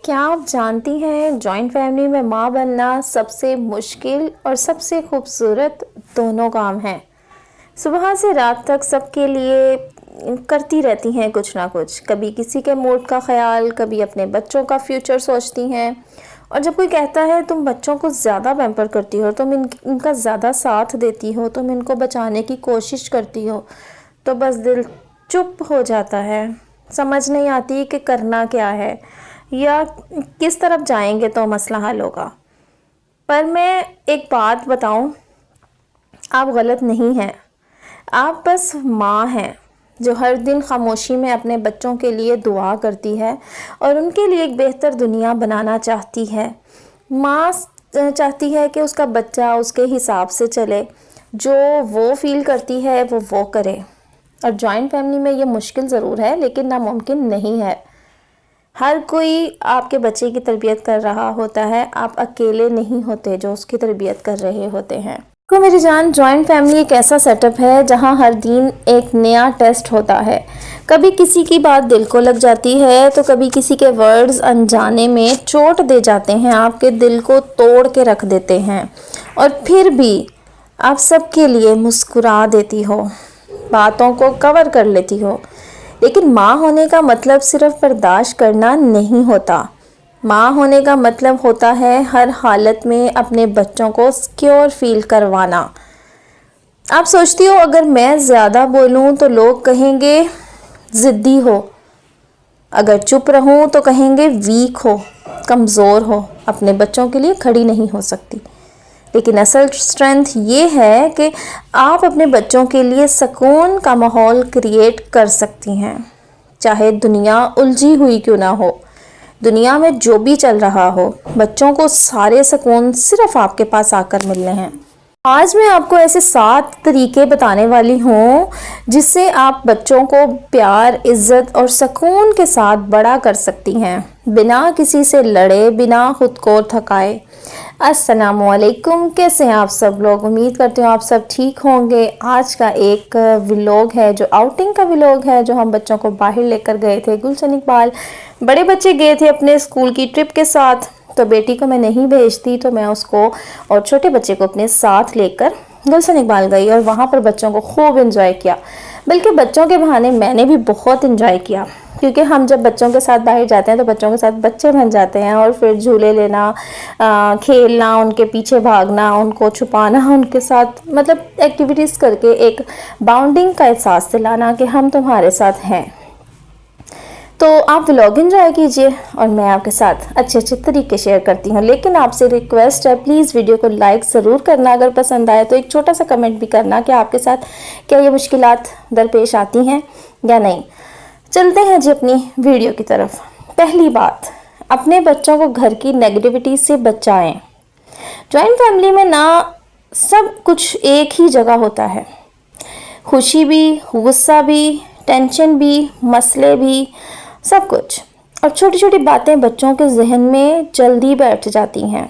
क्या आप जानती हैं जॉइंट फैमिली में माँ बनना सबसे मुश्किल और सबसे खूबसूरत दोनों काम हैं। सुबह से रात तक सबके लिए करती रहती हैं कुछ ना कुछ, कभी किसी के मूड का ख्याल, कभी अपने बच्चों का फ्यूचर सोचती हैं। और जब कोई कहता है तुम बच्चों को ज़्यादा पैम्पर करती हो, तुम इनका ज़्यादा साथ देती हो, तुम इनको बचाने की कोशिश करती हो, तो बस दिल चुप हो जाता है। समझ नहीं आती कि करना क्या है या किस तरफ जाएंगे तो मसला हल होगा। पर मैं एक बात बताऊं, आप गलत नहीं हैं। आप बस माँ हैं जो हर दिन खामोशी में अपने बच्चों के लिए दुआ करती है और उनके लिए एक बेहतर दुनिया बनाना चाहती है। माँ चाहती है कि उसका बच्चा उसके हिसाब से चले, जो वो फील करती है वो करे। और जॉइंट फैमिली में ये मुश्किल ज़रूर है लेकिन नामुमकिन नहीं है। हर कोई आपके बच्चे की तरबियत कर रहा होता है, आप अकेले नहीं होते जो उसकी तरबियत कर रहे होते हैं। तो मेरी जान, जॉइंट फैमिली एक ऐसा सेटअप है जहां हर दिन एक नया टेस्ट होता है। कभी किसी की बात दिल को लग जाती है तो कभी किसी के वर्ड्स अनजाने में चोट दे जाते हैं, आपके दिल को तोड़ के रख देते हैं। और फिर भी आप सबके लिए मुस्कुरा देती हो, बातों को कवर कर लेती हो। लेकिन माँ होने का मतलब सिर्फ बर्दाश्त करना नहीं होता। माँ होने का मतलब होता है हर हालत में अपने बच्चों को सिक्योर फील करवाना। आप सोचती हो अगर मैं ज़्यादा बोलूँ तो लोग कहेंगे ज़िद्दी हो, अगर चुप रहूँ तो कहेंगे वीक हो, कमज़ोर हो, अपने बच्चों के लिए खड़ी नहीं हो सकती। लेकिन असल स्ट्रेंथ ये है कि आप अपने बच्चों के लिए सुकून का माहौल क्रिएट कर सकती हैं, चाहे दुनिया उलझी हुई क्यों ना हो। दुनिया में जो भी चल रहा हो, बच्चों को सारे सुकून सिर्फ आपके पास आकर मिलने हैं। आज मैं आपको ऐसे 7 तरीके बताने वाली हूँ जिससे आप बच्चों को प्यार, इज्जत और सुकून के साथ बड़ा कर सकती हैं, बिना किसी से लड़े, बिना खुद को थकाए। अस्सलामुअलैकुम, कैसे हैं आप सब लोग? उम्मीद करती हूँ आप सब ठीक होंगे। आज का एक व्लॉग है जो आउटिंग का व्लॉग है, जो हम बच्चों को बाहर लेकर गए थे गुलशन इकबाल। बड़े बच्चे गए थे अपने स्कूल की ट्रिप के साथ, तो बेटी को मैं नहीं भेजती तो मैं उसको और छोटे बच्चे को अपने साथ लेकर गुलशन इकबाल गई और वहाँ पर बच्चों को खूब एंजॉय किया। बल्कि बच्चों के बहाने मैंने भी बहुत एंजॉय किया, क्योंकि हम जब बच्चों के साथ बाहर जाते हैं तो बच्चों के साथ बच्चे बन जाते हैं और फिर झूले लेना, खेलना, उनके पीछे भागना, उनको छुपाना, उनके साथ मतलब एक्टिविटीज़ करके एक बाउंडिंग का एहसास दिलाना कि हम तुम्हारे साथ हैं। तो आप व्लॉग एंजॉय कीजिए और मैं आपके साथ अच्छे अच्छे तरीके शेयर करती हूँ। लेकिन आपसे रिक्वेस्ट है, प्लीज़ वीडियो को लाइक ज़रूर करना, अगर पसंद आए तो एक छोटा सा कमेंट भी करना कि आपके साथ क्या ये मुश्किलात दरपेश आती हैं या नहीं। चलते हैं जी अपनी वीडियो की तरफ। पहली बात, अपने बच्चों को घर की नेगेटिविटी से बचाएं। जॉइंट फैमिली में ना सब कुछ एक ही जगह होता है, खुशी भी, गुस्सा भी, टेंशन भी, मसले भी, सब कुछ। और छोटी छोटी बातें बच्चों के जहन में जल्दी बैठ जाती हैं।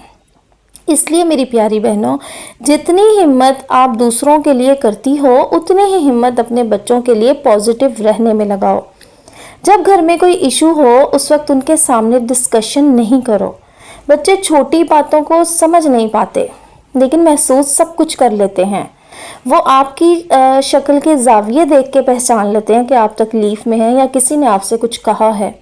इसलिए मेरी प्यारी बहनों, जितनी हिम्मत आप दूसरों के लिए करती हो उतनी ही हिम्मत अपने बच्चों के लिए पॉजिटिव रहने में लगाओ। जब घर में कोई इशू हो उस वक्त उनके सामने डिस्कशन नहीं करो। बच्चे छोटी बातों को समझ नहीं पाते लेकिन महसूस सब कुछ कर लेते हैं। वो आपकी शक्ल के जाविये देख के पहचान लेते हैं कि आप तकलीफ में हैं या किसी ने आपसे कुछ कहा है।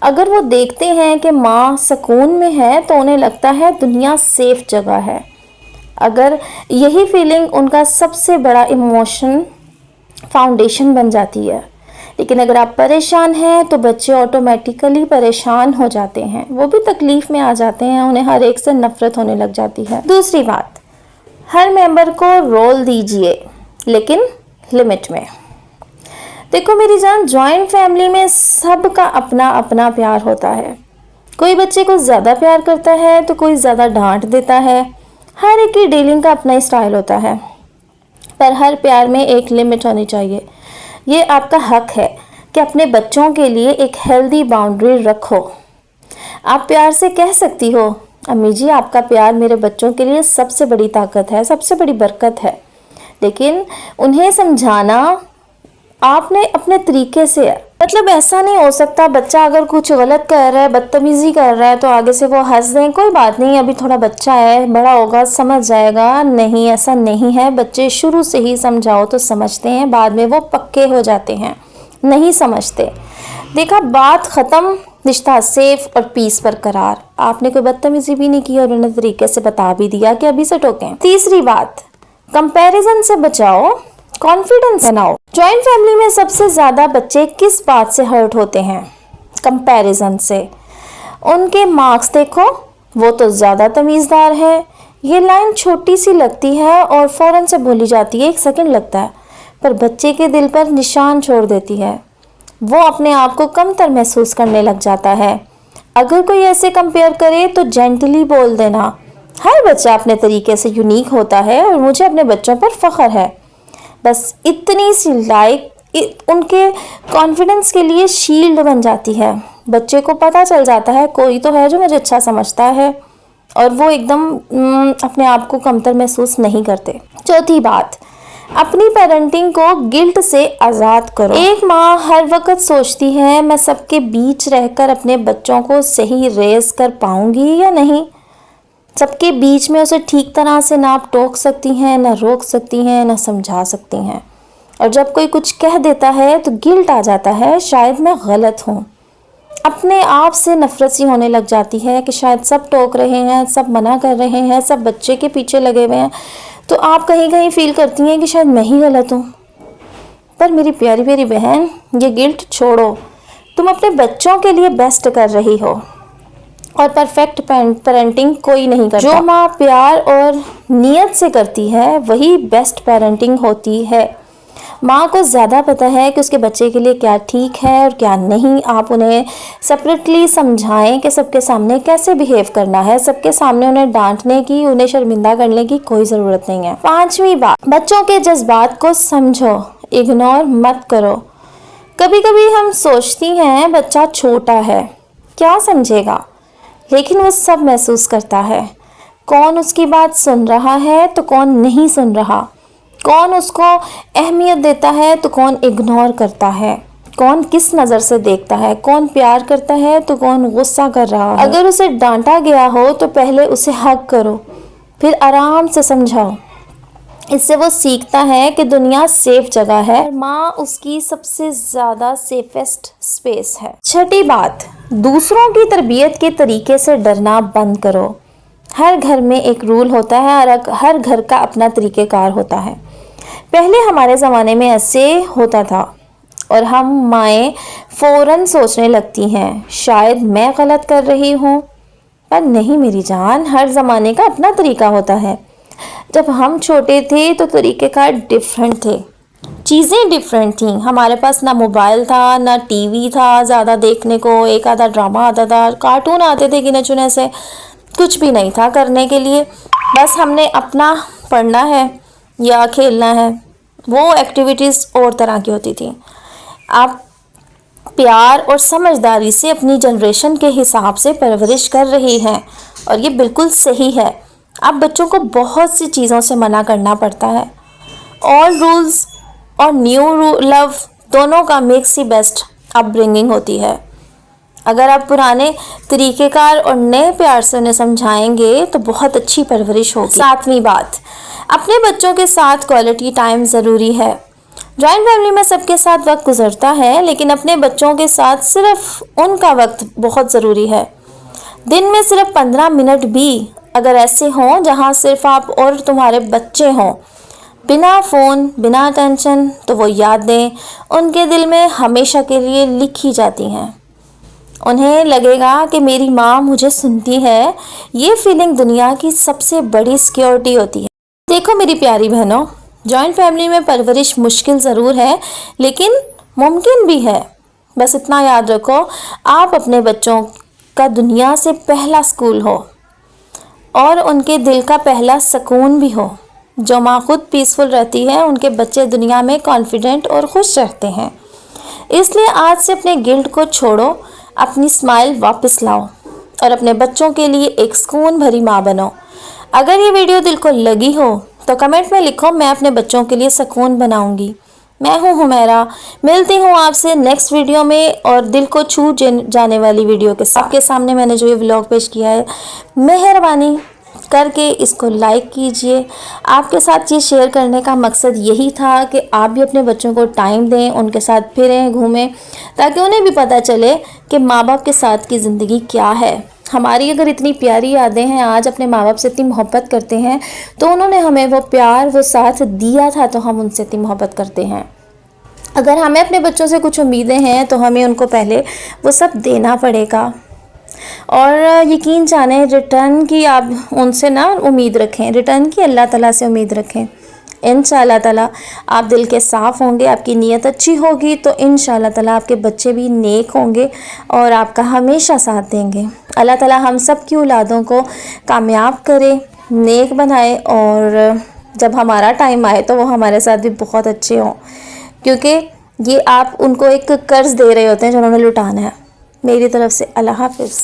अगर वो देखते हैं कि माँ सुकून में है तो उन्हें लगता है दुनिया सेफ जगह है। अगर यही फीलिंग उनका सबसे बड़ा इमोशन फाउंडेशन बन जाती है। लेकिन अगर आप परेशान हैं तो बच्चे ऑटोमेटिकली परेशान हो जाते हैं, वो भी तकलीफ में आ जाते हैं, उन्हें हर एक से नफरत होने लग जाती है। दूसरी बात, हर मेंबर को रोल दीजिए लेकिन लिमिट में। देखो मेरी जान, जॉइंट फैमिली में सबका अपना अपना प्यार होता है। कोई बच्चे को ज़्यादा प्यार करता है तो कोई ज़्यादा डांट देता है। हर एक की डीलिंग का अपना स्टाइल होता है, पर हर प्यार में एक लिमिट होनी चाहिए। ये आपका हक है कि अपने बच्चों के लिए एक हेल्दी बाउंड्री रखो। आप प्यार से कह सकती हो, अम्मी जी आपका प्यार मेरे बच्चों के लिए सबसे बड़ी ताकत है, सबसे बड़ी बरकत है। लेकिन उन्हें समझाना آپ نے اپنے طریقے سے، مطلب ایسا نہیں ہو سکتا بچہ اگر کچھ غلط کر رہا ہے، بدتمیزی کر رہا ہے تو آگے سے وہ ہنس دیں، کوئی بات نہیں ابھی تھوڑا بچہ ہے، بڑا ہوگا سمجھ جائے گا. نہیں، ایسا نہیں ہے. بچے شروع سے ہی سمجھاؤ تو سمجھتے ہیں، بعد میں وہ پکے ہو جاتے ہیں، نہیں سمجھتے. دیکھا، بات ختم، رشتہ سیف اور پیس پر قرار. آپ نے کوئی بدتمیزی بھی نہیں کی اور انہیں طریقے سے بتا بھی دیا کہ ابھی سے ٹوکیں. تیسری بات، کمپیریزن سے بچاؤ، کانفیڈنس بناؤ. جوائنٹ فیملی میں سب سے زیادہ بچے کس بات سے ہرٹ ہوتے ہیں؟ کمپیریزن سے. ان کے مارکس دیکھو، وہ تو زیادہ تمیزدار ہے. یہ لائن چھوٹی سی لگتی ہے اور فوراً سے بولی جاتی ہے، 1 سیکنڈ لگتا ہے، پر بچے کے دل پر نشان چھوڑ دیتی ہے. وہ اپنے آپ کو کمتر محسوس کرنے لگ جاتا ہے. اگر کوئی ایسے کمپیئر کرے تو جینٹلی بول دینا، ہر بچہ اپنے طریقے سے یونیک ہوتا ہے اور مجھے اپنے بچوں پر فخر ہے. بس اتنی سی لائک ان کے کانفیڈنس کے لیے شیلڈ بن جاتی ہے. بچے کو پتہ چل جاتا ہے کوئی تو ہے جو مجھے اچھا سمجھتا ہے، اور وہ ایک دم اپنے آپ کو کمتر محسوس نہیں کرتے. چوتھی بات، اپنی پیرنٹنگ کو گلٹ سے آزاد کرو. ایک ماں ہر وقت سوچتی ہے میں سب کے بیچ رہ کر اپنے بچوں کو صحیح ریز کر پاؤں گی یا نہیں. سب کے بیچ میں اسے ٹھیک طرح سے نہ آپ ٹوک سکتی ہیں، نہ روک سکتی ہیں، نہ سمجھا سکتی ہیں. اور جب کوئی کچھ کہہ دیتا ہے تو گلٹ آ جاتا ہے، شاید میں غلط ہوں. اپنے آپ سے نفرت سی ہونے لگ جاتی ہے کہ شاید سب ٹوک رہے ہیں، سب منع کر رہے ہیں، سب بچے کے پیچھے لگے ہوئے ہیں، تو آپ کہیں کہیں فیل کرتی ہیں کہ شاید میں ہی غلط ہوں. پر میری پیاری پیاری بہن، یہ گلٹ چھوڑو. تم اپنے بچوں کے لیے بیسٹ کر رہی ہو، اور پرفیکٹ پیرنٹنگ کوئی نہیں کرتا. جو ماں پیار اور نیت سے کرتی ہے وہی بیسٹ پیرنٹنگ ہوتی ہے. ماں کو زیادہ پتہ ہے کہ اس کے بچے کے لیے کیا ٹھیک ہے اور کیا نہیں. آپ انہیں سپریٹلی سمجھائیں کہ سب کے سامنے کیسے بیہیو کرنا ہے. سب کے سامنے انہیں ڈانٹنے کی، انہیں شرمندہ کرنے کی کوئی ضرورت نہیں ہے. پانچویں بات، بچوں کے جذبات کو سمجھو، اگنور مت کرو. کبھی کبھی ہم سوچتی ہیں بچہ چھوٹا ہے، کیا سمجھے گا، لیکن وہ سب محسوس کرتا ہے. کون اس کی بات سن رہا ہے تو کون نہیں سن رہا، کون اس کو اہمیت دیتا ہے تو کون اگنور کرتا ہے، کون کس نظر سے دیکھتا ہے، کون پیار کرتا ہے تو کون غصہ کر رہا ہے. اگر اسے ڈانٹا گیا ہو تو پہلے اسے ہگ کرو، پھر آرام سے سمجھاؤ. اس سے وہ سیکھتا ہے کہ دنیا سیف جگہ ہے، ماں اس کی سب سے زیادہ سیفسٹ سپیس ہے. چھٹی بات، دوسروں کی تربیت کے طریقے سے ڈرنا بند کرو. ہر گھر میں ایک رول ہوتا ہے اور ہر گھر کا اپنا طریقہ کار ہوتا ہے. پہلے ہمارے زمانے میں ایسے ہوتا تھا اور ہم مائیں فوراً سوچنے لگتی ہیں شاید میں غلط کر رہی ہوں. پر نہیں میری جان، ہر زمانے کا اپنا طریقہ ہوتا ہے. جب ہم چھوٹے تھے تو طریقہ کار ڈیفرنٹ تھے، چیزیں ڈیفرنٹ تھیں. ہمارے پاس نہ موبائل تھا، نہ ٹی وی تھا زیادہ دیکھنے کو. ایک آدھا ڈرامہ آتا تھا، کارٹون آتے تھے گنے چنے سے. کچھ بھی نہیں تھا کرنے کے لیے، بس ہم نے اپنا پڑھنا ہے یا کھیلنا ہے. وہ ایکٹیویٹیز اور طرح کی ہوتی تھیں. آپ پیار اور سمجھداری سے اپنی جنریشن کے حساب سے پرورش کر رہی ہیں اور یہ بالکل صحیح ہے. اب بچوں کو بہت سی چیزوں سے منع کرنا پڑتا ہے. آل رولز اور نیو لو دونوں کا مکس ہی بیسٹ اپ برنگنگ ہوتی ہے. اگر آپ پرانے طریقہ کار اور نئے پیار سے انہیں سمجھائیں گے تو بہت اچھی پرورش ہوگی. ساتویں بات، اپنے بچوں کے ساتھ کوالٹی ٹائم ضروری ہے. جوائنٹ فیملی میں سب کے ساتھ وقت گزرتا ہے، لیکن اپنے بچوں کے ساتھ صرف ان کا وقت بہت ضروری ہے. دن میں صرف 15 منٹ بھی اگر ایسے ہوں جہاں صرف آپ اور تمہارے بچے ہوں، بنا فون، بنا ٹینشن، تو وہ یادیں ان کے دل میں ہمیشہ کے لیے لکھی جاتی ہیں. انہیں لگے گا کہ میری ماں مجھے سنتی ہے. یہ فیلنگ دنیا کی سب سے بڑی سیکیورٹی ہوتی ہے. دیکھو میری پیاری بہنوں، جوائنٹ فیملی میں پرورش مشکل ضرور ہے لیکن ممکن بھی ہے. بس اتنا یاد رکھو، آپ اپنے بچوں کا دنیا سے پہلا اسکول ہو اور ان کے دل کا پہلا سکون بھی ہو. جو ماں خود پیسفل رہتی ہے ان کے بچے دنیا میں کانفیڈنٹ اور خوش رہتے ہیں. اس لیے آج سے اپنے گلٹ کو چھوڑو، اپنی اسمائل واپس لاؤ اور اپنے بچوں کے لیے ایک سکون بھری ماں بنو. اگر یہ ویڈیو دل کو لگی ہو تو کمنٹ میں لکھو میں اپنے بچوں کے لیے سکون بناؤں گی. मैं हूँ हुमैरा, मिलती हूँ आपसे नेक्स्ट वीडियो में और दिल को छू जाने वाली वीडियो के साथ। आपके सामने मैंने जो ये व्लॉग पेश किया है, मेहरबानी करके इसको लाइक कीजिए। आपके साथ ये शेयर करने का मकसद यही था कि आप भी अपने बच्चों को टाइम दें, उनके साथ फिरें घूमें, ताकि उन्हें भी पता चले कि माँ बाप के साथ की ज़िंदगी क्या है। हमारी अगर इतनी प्यारी यादें हैं, आज अपने माँ बाप से इतनी मोहब्बत करते हैं, तो उन्होंने हमें वो प्यार वो साथ दिया था, तो हम उनसे इतनी मोहब्बत करते हैं। अगर हमें अपने बच्चों से कुछ उम्मीदें हैं तो हमें उनको पहले वो सब देना पड़ेगा। और यकीन जाने रिटर्न की आप उनसे ना उम्मीद रखें, रिटर्न की अल्लाह ताला से उम्मीद रखें। इंशाअल्लाह ताला आप दिल के साफ़ होंगे, आपकी नीयत अच्छी होगी, तो इंशाअल्लाह ताला आपके बच्चे भी नेक होंगे और आपका हमेशा साथ देंगे। अल्लाह ताला हम सब की औलादों को कामयाब करे, नेक बनाए, और जब हमारा टाइम आए तो वो हमारे साथ भी बहुत अच्छे हों, क्योंकि ये आप उनको एक कर्ज़ दे रहे होते हैं जो उन्होंने लुटाना है। मेरी तरफ से अल्लाह हाफ़िज़।